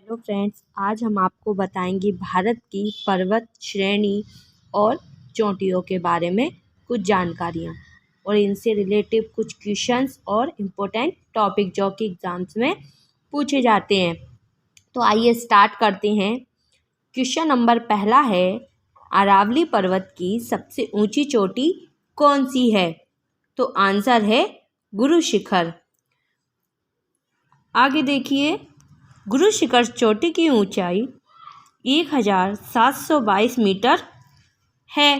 Hello friends, आज हम आपको बताएंगे भारत की पर्वत श्रेणी और चोटियों के बारे में कुछ जानकारियाँ और इनसे रिलेटिव कुछ क्वेश्चंस और इम्पोर्टेंट टॉपिक जो कि एग्जाम्स में पूछे जाते हैं। तो आइए स्टार्ट करते हैं। क्वेश्चन नंबर पहला है, अरावली पर्वत की सबसे ऊंची चोटी कौन सी है? तो आंसर है गुरु शिखर। आगे देखिए, गुरु शिखर चोटी की ऊंचाई 1722 मीटर है।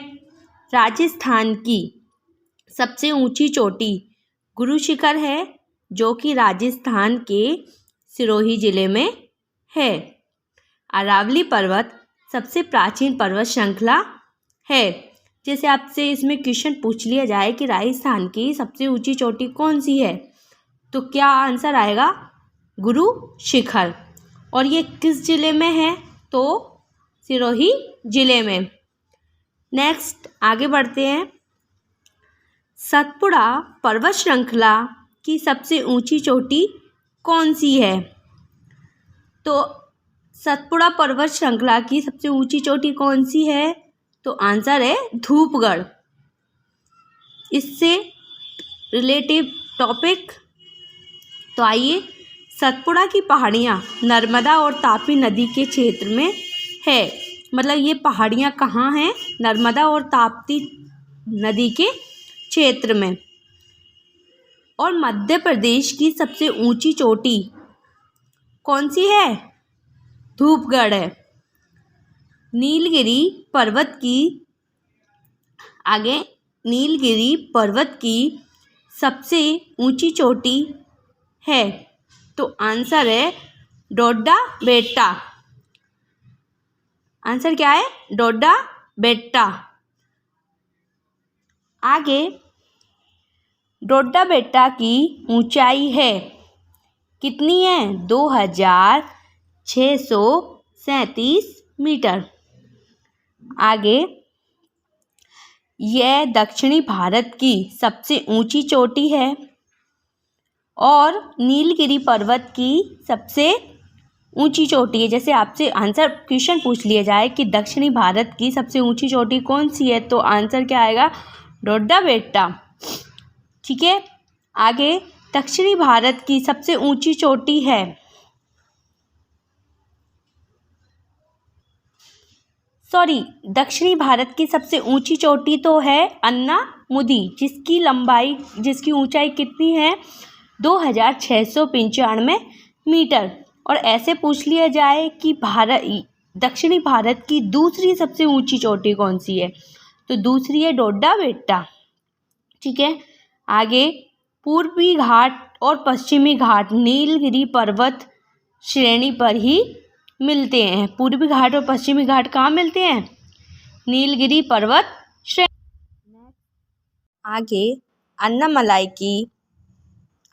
राजस्थान की सबसे ऊंची चोटी गुरु शिखर है, जो कि राजस्थान के सिरोही जिले में है। अरावली पर्वत सबसे प्राचीन पर्वत श्रृंखला है। जैसे आपसे इसमें क्वेश्चन पूछ लिया जाए कि राजस्थान की सबसे ऊंची चोटी कौन सी है, तो क्या आंसर आएगा? गुरु शिखर। और ये किस जिले में है? तो सिरोही जिले में। नेक्स्ट आगे बढ़ते हैं। सतपुड़ा पर्वत श्रृंखला की सबसे ऊंची चोटी कौन सी है? तो सतपुड़ा पर्वत श्रृंखला की सबसे ऊंची चोटी कौन सी है? तो आंसर है धूपगढ़। इससे रिलेटिव टॉपिक, तो आइए, सतपुड़ा की पहाड़ियाँ नर्मदा और तापी नदी के क्षेत्र में है। मतलब ये पहाड़ियाँ कहाँ हैं? नर्मदा और ताप्ती नदी के क्षेत्र में। और मध्य प्रदेश की सबसे ऊंची चोटी कौन सी है? धूपगढ़ है। नीलगिरी पर्वत की सबसे ऊंची चोटी है। तो आंसर है डोडा बेट्टा। आंसर क्या है? डोडा बेट्टा। आगे, डोडा बेट्टा की ऊंचाई है कितनी है? 2637 मीटर। आगे, यह दक्षिणी भारत की सबसे ऊंची चोटी है और नीलगिरी पर्वत की सबसे ऊंची चोटी है। जैसे आपसे आंसर क्वेश्चन पूछ लिया जाए कि दक्षिणी भारत की सबसे ऊंची चोटी कौन सी है, तो आंसर क्या आएगा? डोडा बेट्टा। ठीक है। आगे, दक्षिणी भारत की सबसे ऊंची चोटी है, दक्षिणी भारत की सबसे ऊंची चोटी तो है अन्नामुदी, जिसकी ऊंचाई कितनी है? 2695 मीटर। और ऐसे पूछ लिया जाए कि दक्षिणी भारत की दूसरी सबसे ऊंची चोटी कौन सी है, तो दूसरी है डोडा बेट्टा। ठीक है। आगे, पूर्वी घाट और पश्चिमी घाट नीलगिरी पर्वत श्रेणी पर ही मिलते हैं। पूर्वी घाट और पश्चिमी घाट कहाँ मिलते हैं? नीलगिरी पर्वत श्रेणी। आगे,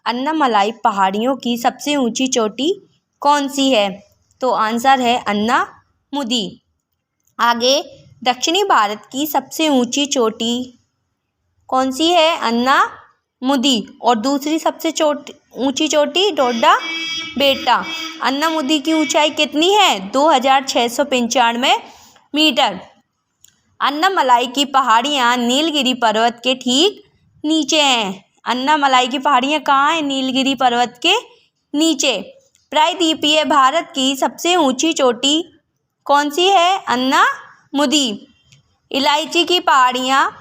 अन्नामलाई पहाड़ियों की सबसे ऊंची चोटी कौन सी है? तो आंसर है अन्नामुदी। आगे, दक्षिणी भारत की सबसे ऊंची चोटी कौन सी है? अन्नामुदी। और दूसरी सबसे ऊंची चोटी डोडा बेट्टा। अन्नामुदी की ऊंचाई कितनी है? 2695 मीटर। अन्नामलाई की पहाड़ियाँ नीलगिरी पर्वत के ठीक नीचे हैं। अन्नामलाई की पहाड़ियाँ कहाँ हैं? नीलगिरी पर्वत के नीचे। प्रायद्वीपीय भारत की सबसे ऊंची चोटी कौन सी है? अन्नामुदी। इलायची की पहाड़ियाँ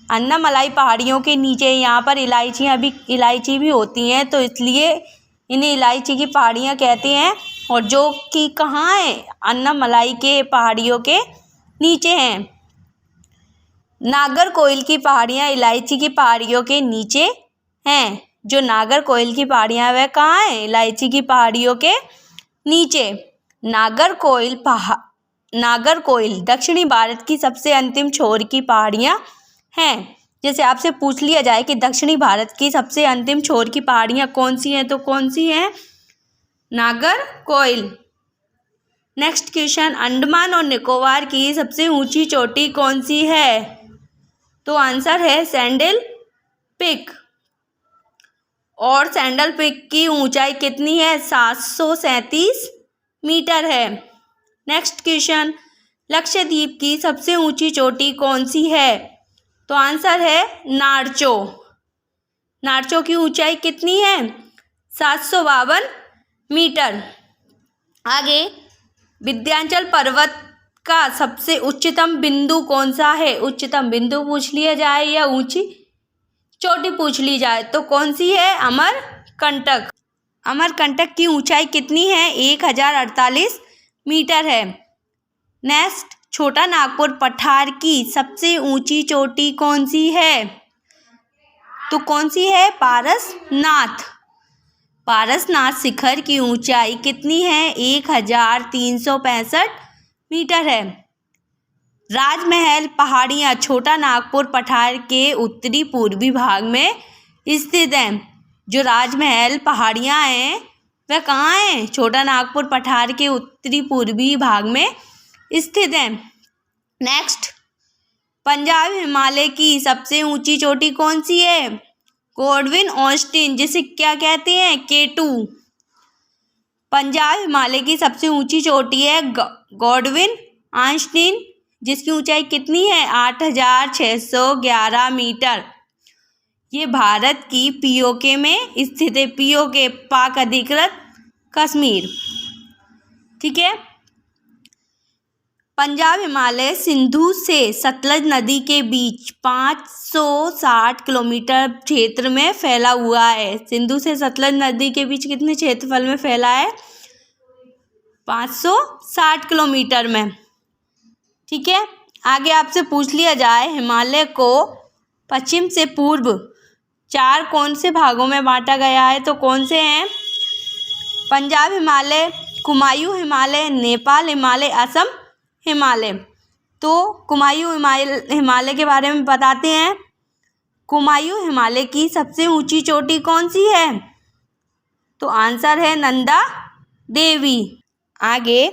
अन्नामलाई पहाड़ियों के नीचे, यहाँ पर इलायची भी होती हैं, तो इसलिए इन्हें इलायची की पहाड़ियाँ कहते हैं। और जो कि कहाँ है? अन्नामलाई के पहाड़ियों के नीचे हैं। नागरकोइल की पहाड़ियाँ इलायची की पहाड़ियों के नीचे हैं। जो नागरकोइल की पहाड़ियाँ वह कहाँ है? इलायची की पहाड़ियों के नीचे। नागरकोइल दक्षिणी भारत की सबसे अंतिम छोर की पहाड़ियाँ हैं। जैसे आपसे पूछ लिया जाए कि दक्षिणी भारत की सबसे अंतिम छोर की पहाड़ियाँ कौन सी हैं, तो कौन सी हैं? नागरकोइल। नेक्स्ट क्वेश्चन, अंडमान और निकोबार की सबसे ऊंची चोटी कौन सी है? तो आंसर है सैंडल पीक। और सैंडल पीक की ऊंचाई कितनी है? 737 मीटर है। नेक्स्ट क्वेश्चन, लक्षद्वीप की सबसे ऊंची चोटी कौन सी है? तो आंसर है नारचो। नारचो की ऊंचाई कितनी है? 752 मीटर। आगे, विंध्याचल पर्वत का सबसे उच्चतम बिंदु कौन सा है? उच्चतम बिंदु पूछ लिया जाए या ऊंची चोटी पूछ ली जाए तो कौन सी है? अमरकंटक। अमरकंटक की ऊंचाई कितनी है? 1048 मीटर है। नेक्स्ट, छोटा नागपुर पठार की सबसे ऊंची चोटी कौन सी है? तो कौन सी है? पारसनाथ। पारसनाथ शिखर की ऊंचाई कितनी है? 1365 मीटर है। राजमहल पहाड़ियाँ छोटा नागपुर पठार के उत्तरी पूर्वी भाग में स्थित हैं। जो राजमहल पहाड़ियाँ हैं वह कहाँ हैं? छोटा नागपुर पठार के उत्तरी पूर्वी भाग में स्थित हैं। नेक्स्ट, पंजाब हिमालय की सबसे ऊंची चोटी कौन सी है? गॉडविन ऑस्टिन, जिसे क्या कहते हैं? K2। पंजाब हिमालय की सबसे ऊंची चोटी है गॉडविन ऑस्टिन, जिसकी ऊंचाई कितनी है? 8611 मीटर। ये भारत की पीओके में स्थित है। पीओके, पाक अधिकृत कश्मीर। ठीक है। पंजाब हिमालय सिंधु से सतलज नदी के बीच 560 किलोमीटर क्षेत्र में फैला हुआ है। सिंधु से सतलज नदी के बीच कितने क्षेत्रफल में फैला है? 560 किलोमीटर में। ठीक है। आगे आपसे पूछ लिया जाए, हिमालय को पश्चिम से पूर्व 4 कौन से भागों में बांटा गया है? तो कौन से हैं? पंजाब हिमालय, कुमायूं हिमालय, नेपाल हिमालय, असम हिमालय। तो कुमायूं हिमालय के बारे में बताते हैं। कुमायूं हिमालय की सबसे ऊंची चोटी कौन सी है? तो आंसर है नंदा देवी। आगे,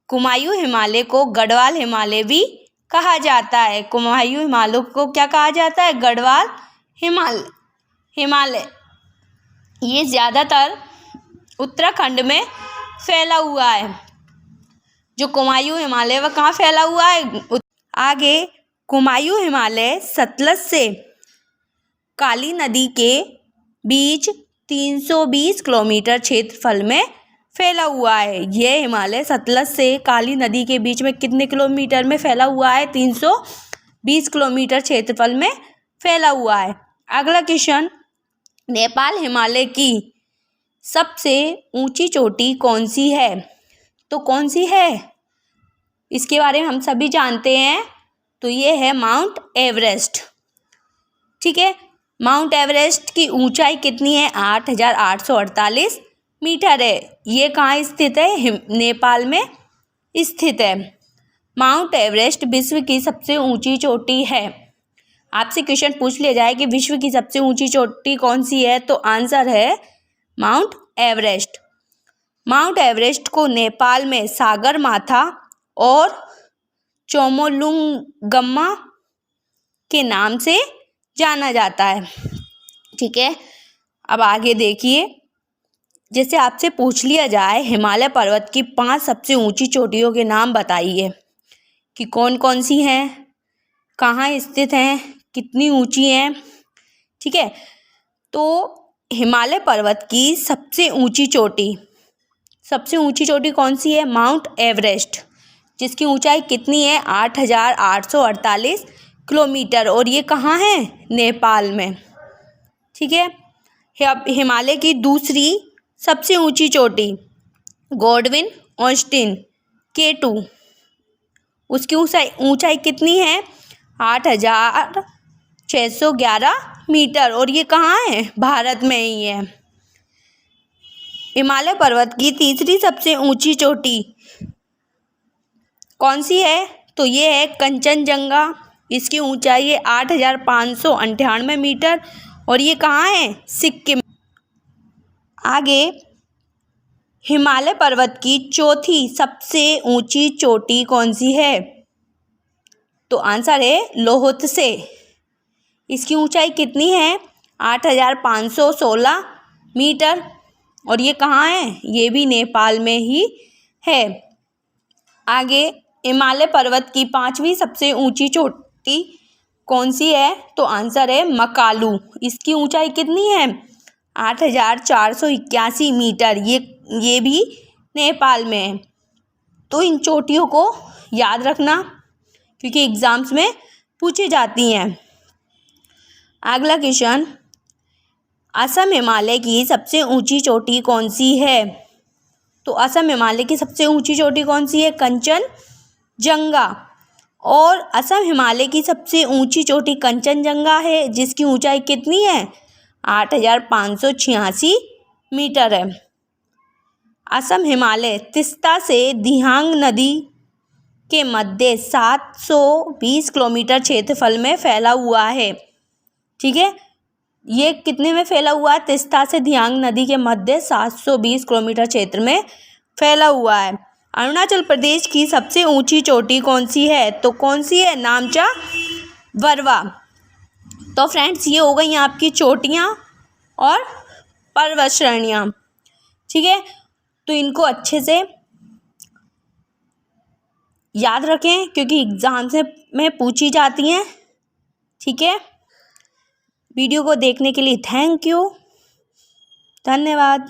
कुमायूं हिमालय को गढ़वाल हिमालय भी कहा जाता है। कुमायूं हिमालय को क्या कहा जाता है? गढ़वाल हिमालय। ये ज़्यादातर उत्तराखंड में फैला हुआ है। जो कुमायूं हिमालय वह कहाँ फैला हुआ है? आगे, कुमायूं हिमालय सतलज से काली नदी के बीच 320 किलोमीटर क्षेत्रफल में फैला हुआ है। यह हिमालय सतलज से काली नदी के बीच में कितने किलोमीटर में फैला हुआ है? 320 किलोमीटर क्षेत्रफल में फैला हुआ है। अगला क्वेश्चन, नेपाल हिमालय की सबसे ऊंची चोटी कौन सी है? तो कौन सी है? इसके बारे में हम सभी जानते हैं। तो ये है माउंट एवरेस्ट। ठीक है। माउंट एवरेस्ट की ऊंचाई कितनी है? 8848 मीटर है। ये कहाँ स्थित है? नेपाल में स्थित है। माउंट एवरेस्ट विश्व की सबसे ऊंची चोटी है। आपसे क्वेश्चन पूछ लिया जाए कि विश्व की सबसे ऊंची चोटी कौन सी है? तो आंसर है माउंट एवरेस्ट। माउंट एवरेस्ट को नेपाल में सागरमाथा और चोमोलुंगमा के नाम से जाना जाता है। ठीक है। अब आगे देखिए, जैसे आपसे पूछ लिया जाए हिमालय पर्वत की 5 सबसे ऊंची चोटियों के नाम बताइए कि कौन कौन सी हैं, कहाँ स्थित हैं, कितनी ऊंची हैं। ठीक है। तो हिमालय पर्वत की सबसे ऊंची चोटी कौन सी है? माउंट एवरेस्ट, जिसकी ऊंचाई कितनी है? 8848 किलोमीटर। और ये कहाँ है? नेपाल में। ठीक है। अब हिमालय की दूसरी सबसे ऊंची चोटी गॉडविन ऑस्टिन K2, उसकी ऊंचाई कितनी है? 8611 मीटर। और ये कहाँ है? भारत में ही है। हिमालय पर्वत की तीसरी सबसे ऊंची चोटी कौन सी है? तो ये है कंचनजंगा। इसकी ऊंचाई है 8598 मीटर। और ये कहाँ है? सिक्किम। आगे, हिमालय पर्वत की चौथी सबसे ऊंची चोटी कौन सी है? तो आंसर है लोहोत्से। इसकी ऊंचाई कितनी है? 8516 मीटर। और ये कहाँ है? ये भी नेपाल में ही है। आगे, हिमालय पर्वत की 5वीं सबसे ऊंची चोटी कौन सी है? तो आंसर है मकालू। इसकी ऊंचाई कितनी है? 8,481 मीटर। ये भी नेपाल में है। तो इन चोटियों को याद रखना क्योंकि एग्जाम्स में पूछी जाती हैं। अगला क्वेश्चन, असम हिमालय की सबसे ऊंची चोटी कौन सी है? तो असम हिमालय की सबसे ऊंची चोटी कौन सी है? कंचनजंगा। और असम हिमालय की सबसे ऊंची चोटी कंचनजंगा है, जिसकी ऊंचाई कितनी है? 8,586 मीटर है। असम हिमालय तीस्ता से दिहांग नदी के मध्य 720 किलोमीटर क्षेत्रफल में फैला हुआ है। ठीक है, ये कितने में फैला हुआ है? तीस्ता से दिहांग नदी के मध्य 720 किलोमीटर क्षेत्र में फैला हुआ है। अरुणाचल प्रदेश की सबसे ऊंची चोटी कौन सी है? तो कौन सी है? नामचा बरवा। तो फ्रेंड्स, ये हो गई आपकी चोटियाँ और पर्वत श्रेणियाँ। ठीक है, तो इनको अच्छे से याद रखें क्योंकि एग्जाम में पूछी जाती हैं। ठीक है, वीडियो को देखने के लिए थैंक यू, धन्यवाद।